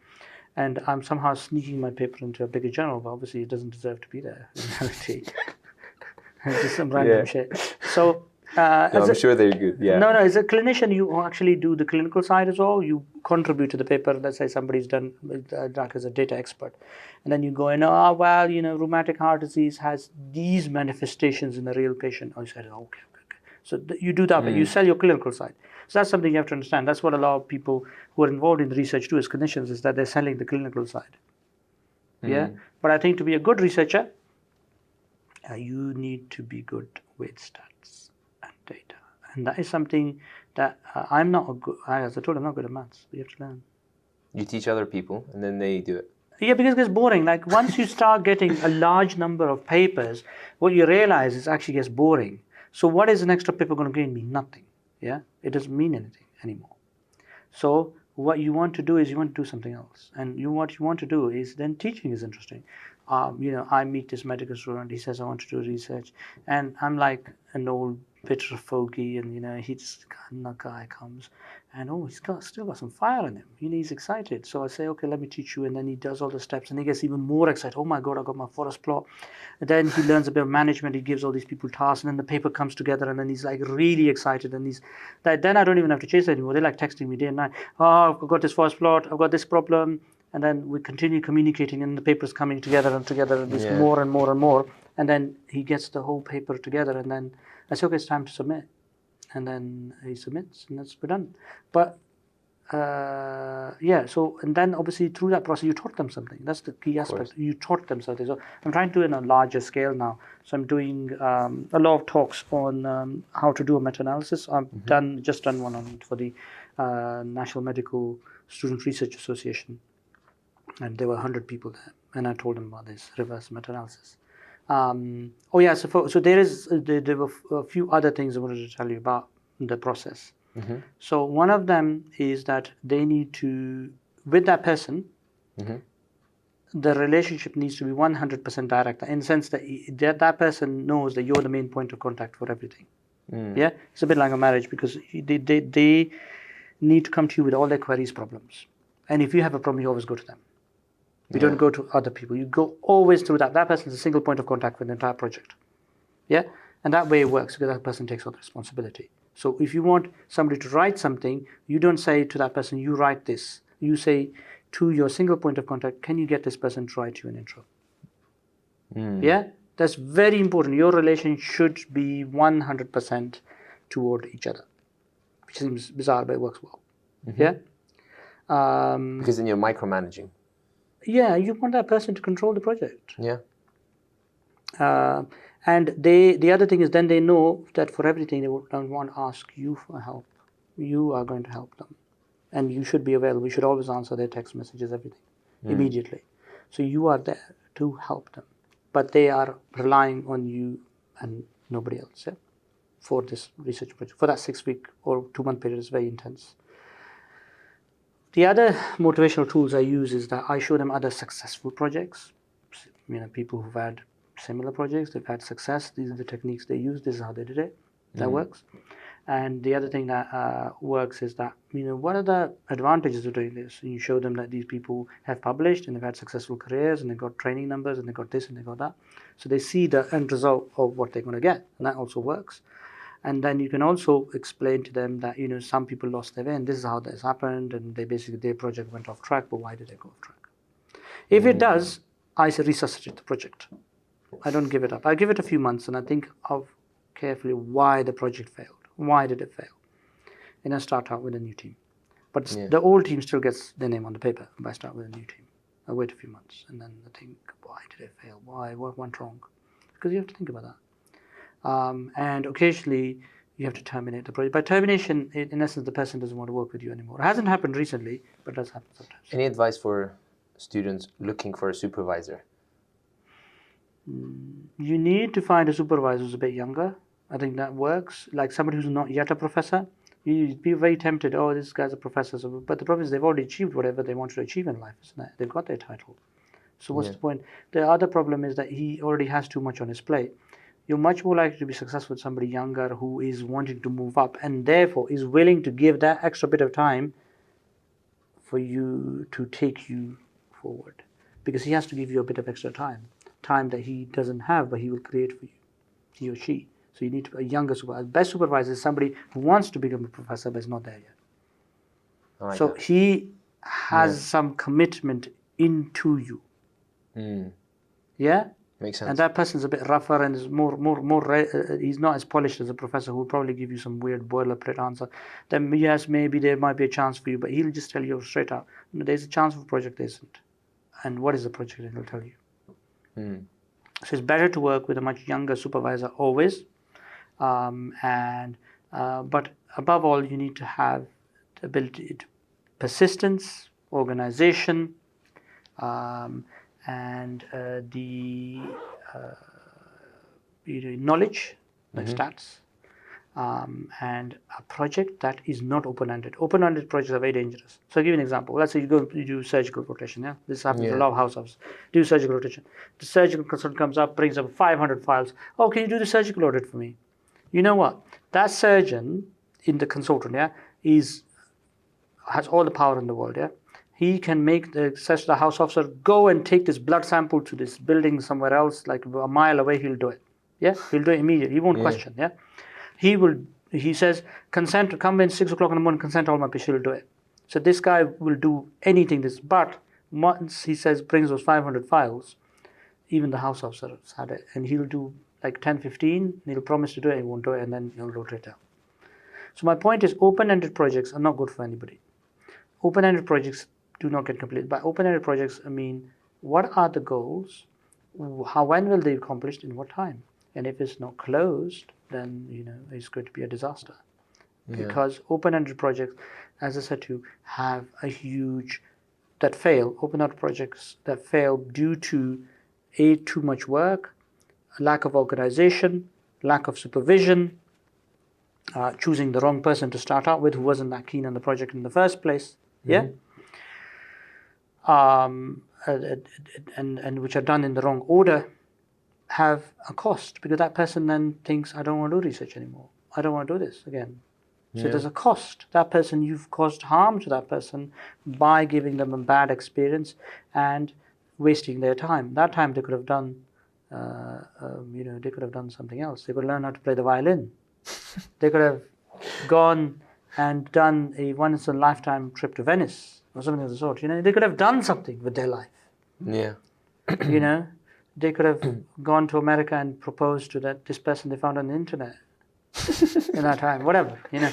And I'm somehow sneaking my paper into a bigger journal, but obviously it doesn't deserve to be there in reality. It's just some random shit. So, I'm sure they're good. Yeah. No, as a clinician, you actually do the clinical side as well. You contribute to the paper. Let's say somebody's done that as a data expert, and then you go in. Oh well, rheumatic heart disease has these manifestations in a real patient. Oh, you said okay. So you do that, but you sell your clinical side. So that's something you have to understand. That's what a lot of people who are involved in research do as clinicians, is that they're selling the clinical side. Yeah, but I think to be a good researcher, you need to be good with stats and data, and that is something that I'm not a good. As I told you, I'm not good at maths. You have to learn. You teach other people, and then they do it. Yeah, because it gets boring. Like once you start getting a large number of papers, what you realize is actually gets boring. So what is an extra paper going to gain me? Nothing. Yeah, it doesn't mean anything anymore. So what you want to do is you want to do something else, and what you want to do is then teaching is interesting. I meet this medical student. He says I want to do research, and I'm like an old bitter fogey, and he's the guy comes, and he's still got some fire in him. He's excited. So I say, okay, let me teach you, and then he does all the steps, and he gets even more excited. Oh my God, I got my forest plot. And then he learns a bit of management. He gives all these people tasks, and then the paper comes together, and then he's like really excited, and then I don't even have to chase anymore. They're like texting me day and night. Oh, I've got this forest plot. I've got this problem. And then we continue communicating, and the paper's coming together, and there's more and more and more. And then he gets the whole paper together, and then I say, okay, it's time to submit. And then he submits, and we're done. But and then obviously through that process, you taught them something. That's the key aspect. You taught them something. So I'm trying to do it on a larger scale now. So I'm doing a lot of talks on how to do a meta-analysis. I've just done one for the National Medical Student Research Association. And there were 100 people there, and I told them about this reverse meta-analysis. So there were a few other things I wanted to tell you about the process. So one of them is that they need to, with that person, the relationship needs to be 100% direct, in the sense that that person knows that you're the main point of contact for everything. Yeah, it's a bit like a marriage, because they need to come to you with all their queries, problems, and if you have a problem, you always go to them. You don't go to other people. You go always through that. That person is a single point of contact for the entire project. Yeah? And that way it works, because that person takes all the responsibility. So if you want somebody to write something, you don't say to that person, you write this. You say to your single point of contact, can you get this person to write you an intro? Yeah? That's very important. Your relation should be 100% toward each other. Which seems bizarre, but it works well. Yeah? Because then you're micromanaging. Yeah, you want that person to control the project. Yeah. And the other thing is, then they know that for everything they don't want to ask you for help. You are going to help them, and you should be available. You should always answer their text messages, everything, immediately. So you are there to help them, but they are relying on you and nobody else. Yeah? For this research project, for that 6-week or 2-month period is very intense. The other motivational tools I use is that I show them other successful projects. People who've had similar projects, they've had success. These are the techniques they use. This is how they did it. That works. And the other thing that works is that, what are the advantages of doing this? And you show them that these people have published and they've had successful careers, and they've got training numbers, and they've got this and they've got that. So they see the end result of what they're going to get, and that also works. And then you can also explain to them that, some people lost their way, and this is how this happened, and their project went off track, but why did they go off track? If it does, I say resuscitate the project. I don't give it up. I give it a few months, and I think of carefully why the project failed. Why did it fail? And I start out with a new team. But the old team still gets their name on the paper, but I start with a new team. I wait a few months, and then I think, why did it fail? Why? What went wrong? Because you have to think about that. And occasionally, you have to terminate the project. By termination, in essence, the person doesn't want to work with you anymore. It hasn't happened recently, but it does happen sometimes. Any advice for students looking for a supervisor? You need to find a supervisor who's a bit younger. I think that works. Like somebody who's not yet a professor. You'd be very tempted, oh, this guy's a professor. So, but the problem is they've already achieved whatever they wanted to achieve in life, isn't it? They've got their title. So what's the point? The other problem is that he already has too much on his plate. You're much more likely to be successful with somebody younger who is wanting to move up and therefore is willing to give that extra bit of time for you to take you forward. Because he has to give you a bit of extra time that he doesn't have, but he will create for you, he or she. So you need a younger supervisor. Best supervisor is somebody who wants to become a professor but is not there yet. So he has some commitment into you. Yeah? Makes sense. And that person's a bit rougher and is he's not as polished as a professor who will probably give you some weird boilerplate answer. Then yes, maybe there might be a chance for you, but he'll just tell you straight out, there's a chance for a project, there isn't. And what is the project? And he'll tell you. So it's better to work with a much younger supervisor always. But above all, you need to have the ability to persistence, organization, and the knowledge, like stats, and a project that is not open-ended. Open-ended projects are very dangerous. So I'll give you an example. Let's say you do surgical rotation. Yeah, this happens in a lot of house offices. Do surgical rotation. The surgical consultant comes up, brings up 500 files. Oh, can you do the surgical audit for me? You know what? That surgeon in the consultant, has all the power in the world. Yeah, he can make the house officer go and take this blood sample to this building somewhere else, like a mile away. He'll do it. Yeah, he'll do it immediately. He won't question. Yeah, he will. He says, consent. Come in 6 o'clock in the morning. Consent all my patients. He'll do it. So this guy will do anything. But once he says brings those 500 files, even the house officer has had it, and he'll do like 10, 15, he'll promise to do it, he won't do it, and then he'll rotate out. So my point is, open-ended projects are not good for anybody. Open-ended projects do not get completed. By open-ended projects, I mean, what are the goals? When will they be accomplished? In what time? And if it's not closed, then it's going to be a disaster. Because open-ended projects, as I said to you, have a huge open-ended projects that fail due to too much work, lack of organization, lack of supervision, choosing the wrong person to start out with who wasn't that keen on the project in the first place, and which are done in the wrong order, have a cost, because that person then thinks, I don't want to do research anymore. I don't want to do this again. So there's a cost. That person, you've caused harm to that person by giving them a bad experience and wasting their time. That time they could have done they could have done something else. They could learn how to play the violin. They could have gone and done a once-in-a-lifetime trip to Venice or something of the sort. They could have done something with their life. Yeah. They could have gone to America and proposed to this person they found on the internet in that time. Whatever. Do you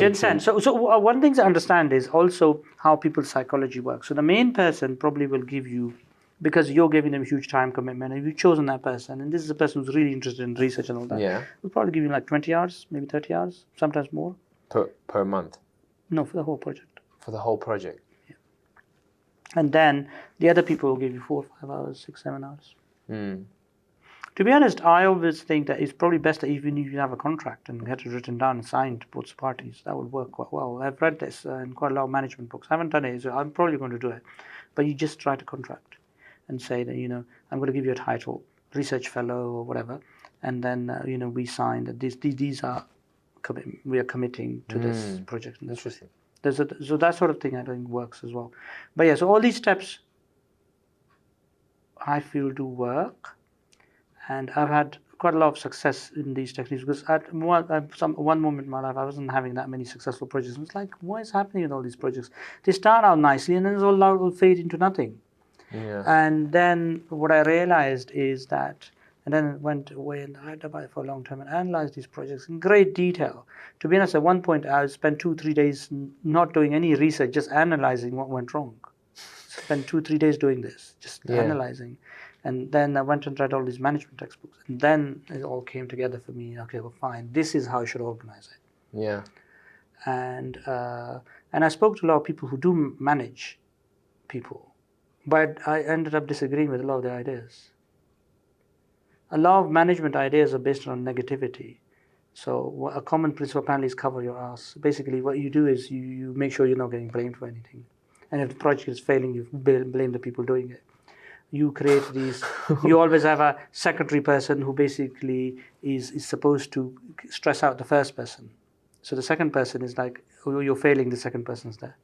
understand? So one thing to understand is also how people's psychology works. So the main person probably will give you, because you're giving them a huge time commitment, and you've chosen that person, and this is a person who's really interested in research and all that. Yeah. We'll probably give you like 20 hours, maybe 30 hours, sometimes more. Per month? No, for the whole project. For the whole project? Yeah. And then the other people will give you 4, 5 hours, 6, 7 hours. To be honest, I always think that it's probably best that even if you have a contract and get it written down and signed to both parties, that would work quite well. I've read this in quite a lot of management books. I haven't done it, so I'm probably going to do it. But you just write a contract and say that, I'm going to give you a title, research fellow or whatever, and then, we sign that these are, we are committing to this project. And Interesting. So that sort of thing I think works as well. But yeah, so all these steps I feel do work, and I've had quite a lot of success in these techniques, because at one moment in my life I wasn't having that many successful projects. I was like, what is happening with all these projects? They start out nicely and then it's all will fade into nothing. Yeah. And then what I realized is that, and then went away and I had about it for a long time and analyzed these projects in great detail. To be honest, at one point I spent 2-3 days not doing any research, just analyzing what went wrong. Spent 2-3 days doing this, just analyzing. And then I went and read all these management textbooks. And then it all came together for me. Okay, well, fine. This is how I should organize it. Yeah. And I spoke to a lot of people who do manage people, but I ended up disagreeing with a lot of their ideas. A lot of management ideas are based on negativity. So a common principle apparently is cover your ass. Basically, what you do is you make sure you're not getting blamed for anything. And if the project is failing, you blame the people doing it. You create these, you always have a secondary person who basically is supposed to stress out the first person. So the second person is like, oh, you're failing, the second person's there.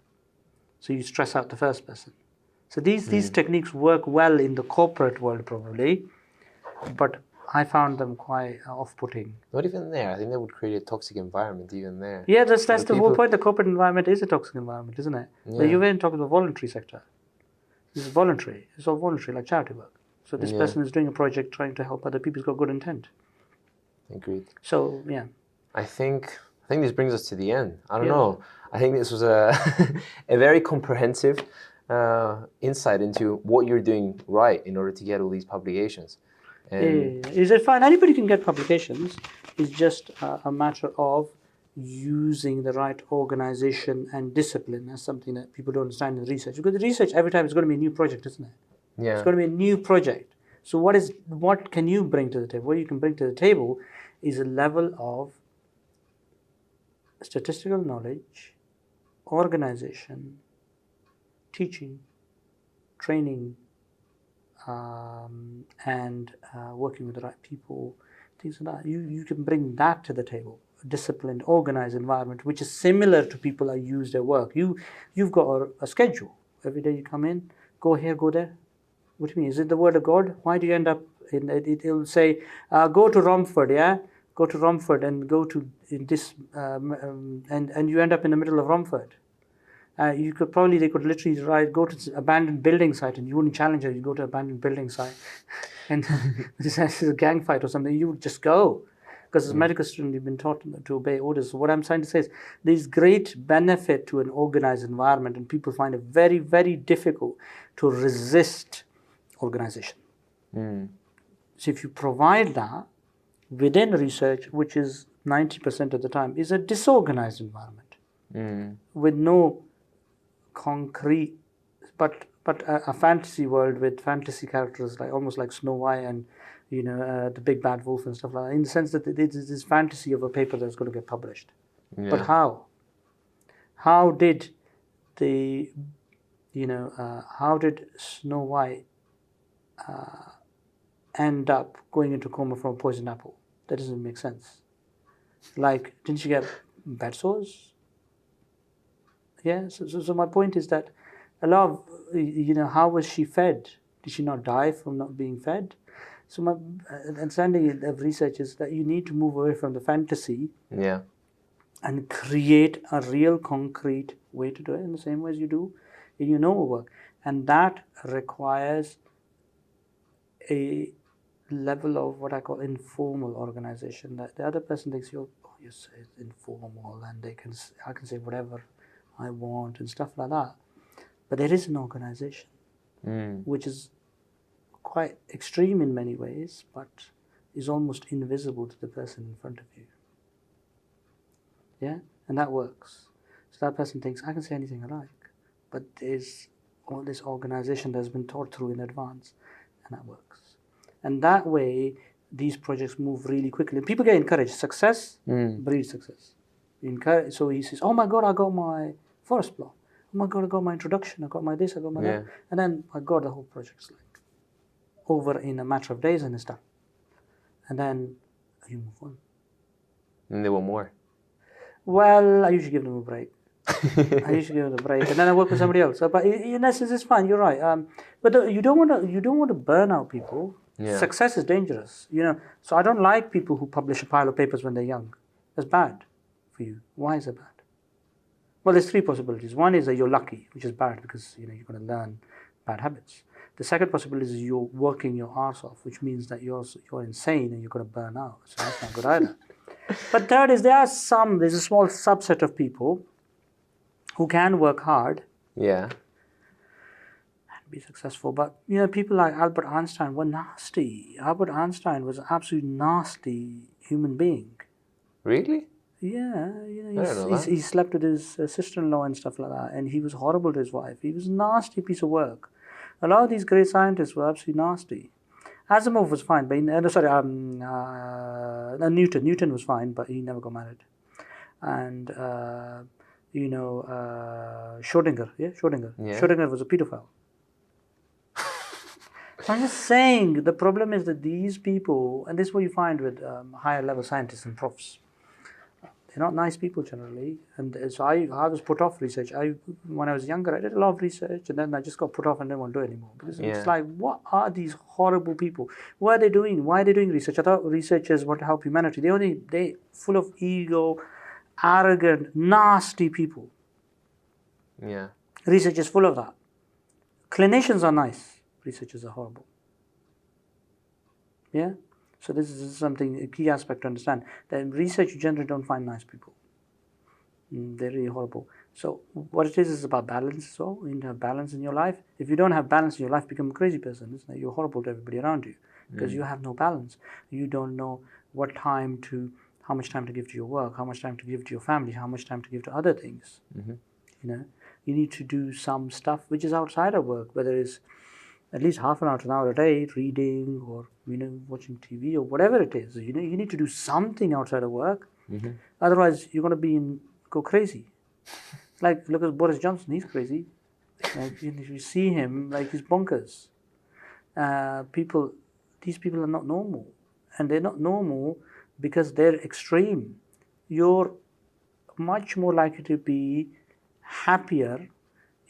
So you stress out the first person. So these techniques work well in the corporate world probably, but I found them quite off-putting. Not even there. I think that would create a toxic environment even there. Yeah, that's the whole point. The corporate environment is a toxic environment, isn't it? Yeah. But you're even talking about the voluntary sector. This is voluntary. It's all voluntary, like charity work. So this person is doing a project trying to help other people. He's got good intent. Agreed. So, yeah. I think this brings us to the end. I don't know. I think this was a very comprehensive insight into what you're doing right in order to get all these publications. And Is it fine? Anybody can get publications. It's just a matter of using the right organization and discipline. That's something that people don't understand in research. Because the research, every time, is going to be a new project, isn't it? yeah. It's going to be a new project. So what can you bring to the table? What you can bring to the table is a level of statistical knowledge, organization, teaching, training, and working with the right people, things like that. You can bring that to the table. A disciplined, organized environment, which is similar to people that use their work. You've got a schedule. Every day you come in, go here, go there. What do you mean? Is it the word of God? Why do you end up in it? It'll say, go to Romford, yeah? Go to Romford and go to this, and you end up in the middle of Romford. They could literally go to abandoned building site, and you wouldn't challenge it. You go to abandoned building site, and this is a gang fight or something. You would just go, because as a medical student, you've been taught to obey orders. So what I'm trying to say is, there's great benefit to an organized environment, and people find it very, very difficult to resist organization. So if you provide that within research, which is 90% of the time, is a disorganized environment with no concrete, but a fantasy world with fantasy characters, like almost like Snow White and the Big Bad Wolf and stuff like that, in the sense that it is this fantasy of a paper that's going to get published. Yeah. But how did how did Snow White end up going into coma from a poisoned apple? That doesn't make sense. Like, didn't she get bed sores? Yeah, so my point is that a lot of, how was she fed? Did she not die from not being fed? So my understanding of research is that you need to move away from the fantasy and create a real concrete way to do it in the same way as you do in your normal work. And that requires a level of what I call informal organization, that the other person thinks you're informal, and I can say whatever I want and stuff like that. But there is an organization which is quite extreme in many ways, but is almost invisible to the person in front of you. Yeah, and that works. So that person thinks, I can say anything I like, but there's all this organization that's been thought through in advance, and that works. And that way, these projects move really quickly. People get encouraged. Success breeds success. So he says, oh my God, I got my forest plot. Oh my God, I got my introduction. I got my this, I got my that. And then, my God, the whole project's like over in a matter of days, and it's done. And then you move on. And they want more. Well, I usually give them a break. And then I work with somebody else. But in essence, it's fine. You're right. But you don't want to burn out people. Yeah. Success is dangerous. So I don't like people who publish a pile of papers when they're young. That's bad for you. Why is it bad? Well, there's three possibilities. One is that you're lucky, which is bad because you're going to learn bad habits. The second possibility is you're working your arse off, which means that you're insane and you're going to burn out. So that's not good either. But third is there's a small subset of people who can work hard and be successful. But people like Albert Einstein were nasty. Albert Einstein was an absolutely nasty human being. Really? Yeah, I don't know that. he slept with his sister-in-law and stuff like that, and he was horrible to his wife. He was a nasty piece of work. A lot of these great scientists were absolutely nasty. Asimov was fine, but Newton was fine, but he never got married. And Schrodinger, Schrodinger was a pedophile. I'm just saying, the problem is that these people, and this is what you find with higher level scientists and profs, they're not nice people generally. And so I was put off research. When I was younger, I did a lot of research, and then I just got put off and didn't want to do it anymore. Because it's like, what are these horrible people? What are they doing? Why are they doing research? I thought researchers want to help humanity. They full of ego, arrogant, nasty people. Yeah. Research is full of that. Clinicians are nice. Researchers are horrible. Yeah? So this is something, a key aspect to understand. That in research, you generally don't find nice people. They're really horrible. So what it is about balance as well. You need to have balance in your life. If you don't have balance in your life, you become a crazy person, isn't it? You're horrible to everybody around you because you have no balance. You don't know how much time to give to your work, how much time to give to your family, how much time to give to other things. You need to do some stuff which is outside of work, whether it's at least half an hour to an hour a day, reading or watching TV or whatever it is. You need to do something outside of work. Otherwise, you're going to go crazy. Like, look at Boris Johnson, he's crazy. Like, if you see him, like, he's bonkers. These people are not normal. And they're not normal because they're extreme. You're much more likely to be happier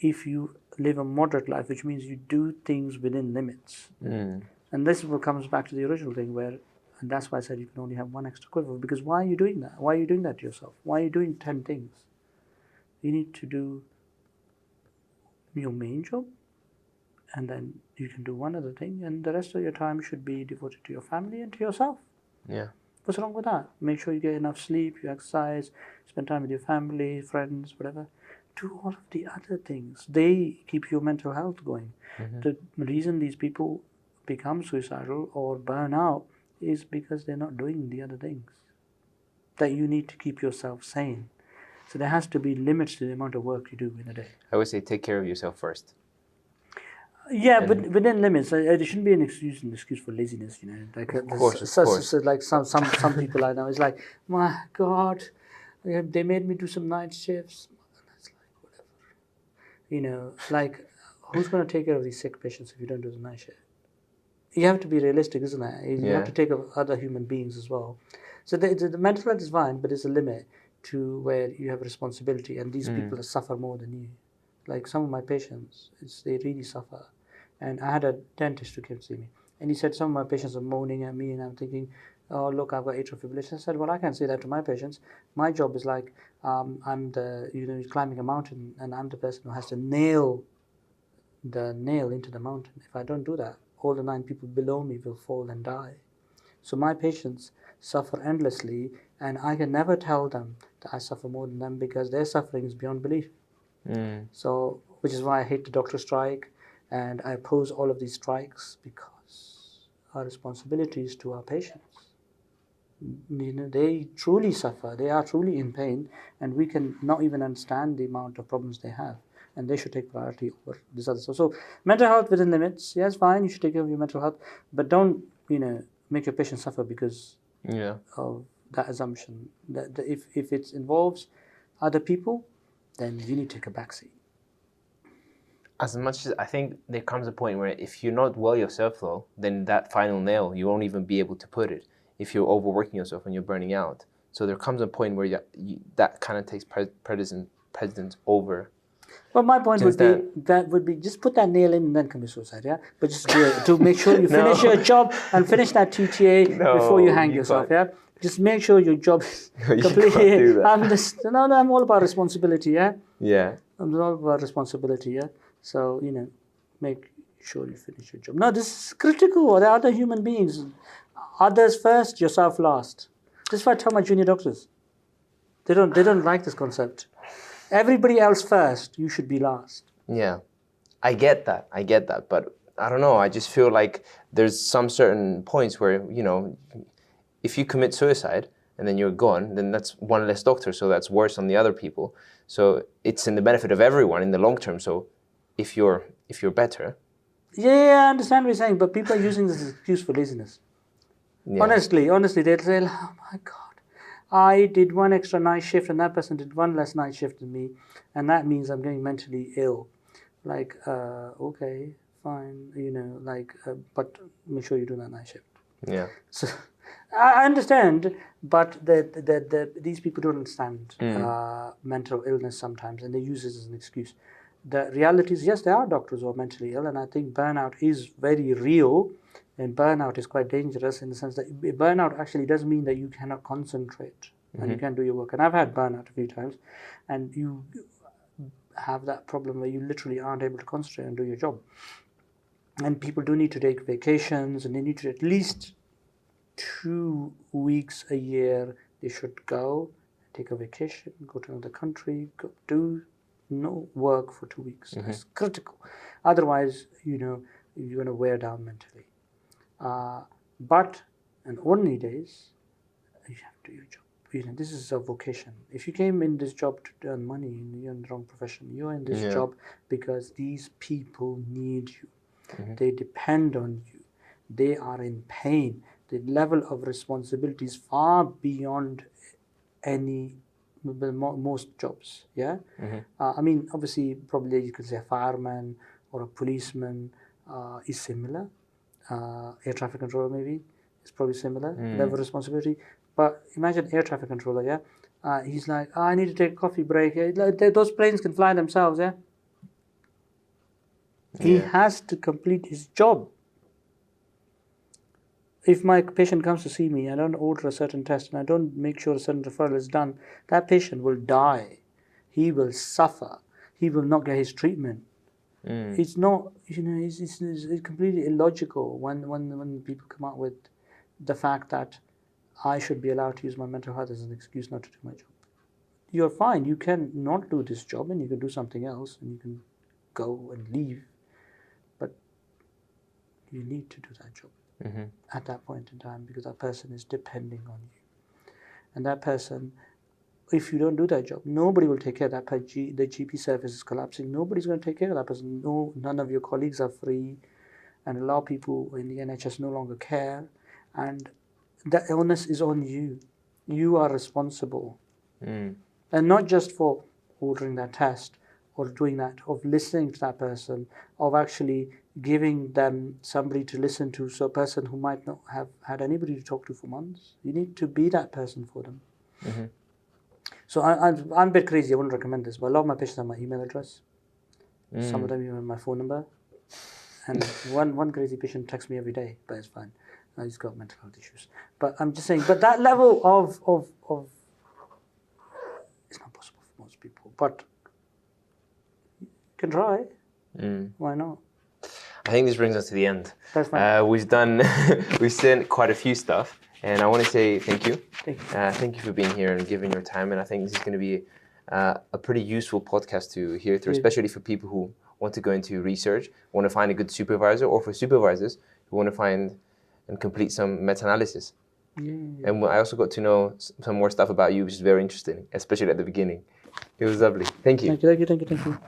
if you live a moderate life, which means you do things within limits. And this comes back to the original thing and that's why I said you can only have one extra quiver, because why are you doing that? Why are you doing that to yourself? Why are you doing 10 things? You need to do your main job, and then you can do one other thing, and the rest of your time should be devoted to your family and to yourself. Yeah. What's wrong with that? Make sure you get enough sleep, you exercise, spend time with your family, friends, whatever. Do all of the other things. They keep your mental health going. The reason these people become suicidal or burn out is because they're not doing the other things that you need to keep yourself sane. So there has to be limits to the amount of work you do in a day. I would say take care of yourself first. Yeah, but within limits. There shouldn't be an excuse for laziness. Like of course. Like some people I know. It's like, my God, they made me do some night shifts. That's like whatever. Like, who's going to take care of these sick patients if you don't do the night shift? You have to be realistic, isn't it? You have to take care of other human beings as well. So the mental health is fine, but there's a limit to where you have responsibility, and these people suffer more than you. Like some of my patients, they really suffer. And I had a dentist who came to see me, and he said some of my patients are moaning at me, and I'm thinking, oh, look, I've got atrial fibrillation. I said, well, I can't say that to my patients. My job is like, I'm climbing a mountain, and I'm the person who has to nail the nail into the mountain. If I don't do that, all the 9 people below me will fall and die. So my patients suffer endlessly, and I can never tell them that I suffer more than them because their suffering is beyond belief. So, which is why I hate the doctor strike, and I oppose all of these strikes, because our responsibility is to our patients. They truly suffer, they are truly in pain, and we can not even understand the amount of problems they have, and they should take priority over this other stuff. So mental health within limits, yes, fine, you should take care of your mental health, but don't make your patient suffer because of that assumption. That if it involves other people, then you need to take a backseat. As much as I think there comes a point where if you're not well yourself, though, then that final nail, you won't even be able to put it if you're overworking yourself and you're burning out. So there comes a point where that kind of takes precedence over. Well, my point would be just put that nail in and then commit suicide, yeah? But just do it to make sure you finish your job and finish that TTA before you hang yourself, yeah? Just make sure your job is completely... I'm all about responsibility, yeah? Yeah. I'm all about responsibility, yeah? So, make sure you finish your job. No, this is critical. There are other human beings. Others first, yourself last. This is what I tell my junior doctors. They don't like this concept. Everybody else first, you should be last. Yeah. I get that, but I don't know. I just feel like there's some certain points where, you know, if you commit suicide and then you're gone, then that's one less doctor, so that's worse on the other people. So it's in the benefit of everyone in the long term. So if you're better, Yeah, I understand what you're saying, but people are using this as an excuse for laziness. yeah. Honestly, they'll say, "Oh my God, I did one extra night shift, and that person did one less night shift than me, and that means I'm getting mentally ill." Like, okay, fine, you know, like, but make sure you do that night shift. Yeah. So, I understand, but these people don't understand mental illness sometimes, and they use it as an excuse. The reality is, yes, there are doctors who are mentally ill, and I think burnout is very real, and burnout is quite dangerous in the sense that burnout actually does mean that you cannot concentrate and you can't do your work. And I've had burnout a few times, and you have that problem where you literally aren't able to concentrate and do your job. And people do need to take vacations, and they need to at least 2 weeks a year they should go, take a vacation, go to another country, go do no work for 2 weeks. That's critical. Otherwise, you know, you're going to wear down mentally. But on ordinary days, you have to do your job. You know, this is a vocation. If you came in this job to earn money and you're in the wrong profession, you're in this job because these people need you. They depend on you. They are in pain. The level of responsibility is far beyond most jobs. Yeah. I mean, obviously, probably you could say a fireman or a policeman is similar. Air traffic controller maybe is probably similar level of responsibility. But imagine air traffic controller. Yeah. He's like, I need to take a coffee break. Those planes can fly themselves. Yeah. He has to complete his job. If my patient comes to see me, I don't order a certain test and I don't make sure a certain referral is done, that patient will die. He will suffer. He will not get his treatment. It's not, you know, it's completely illogical when people come out with the fact that I should be allowed to use my mental health as an excuse not to do my job. You're fine. You can not do this job and you can do something else and you can go and leave. But you need to do that job at that point in time because that person is depending on you. And that person, if you don't do that job, nobody will take care of that person. The GP service is collapsing. Nobody's going to take care of that person. No, none of your colleagues are free. And a lot of people in the NHS no longer care. And the illness is on you. You are responsible. And not just for ordering that test or doing that, of listening to that person, of actually giving them somebody to listen to, so a person who might not have had anybody to talk to for months. You need to be that person for them. So I'm a bit crazy. I wouldn't recommend this, but a lot of my patients have my email address. Some of them even have my phone number. And one crazy patient texts me every day, but it's fine. He's got mental health issues. But I'm just saying, but that level of it's not possible for most people. But you can try. Why not? I think this brings us to the end. That's fine. We've seen quite a few stuff, and I want to say thank you. Thank you. Thank you for being here and giving your time. And I think this is going to be a pretty useful podcast to hear through, especially for people who want to go into research, want to find a good supervisor, or for supervisors who want to find and complete some meta-analysis. And I also got to know some more stuff about you, which is very interesting, especially at the beginning. It was lovely. Thank you. Thank you.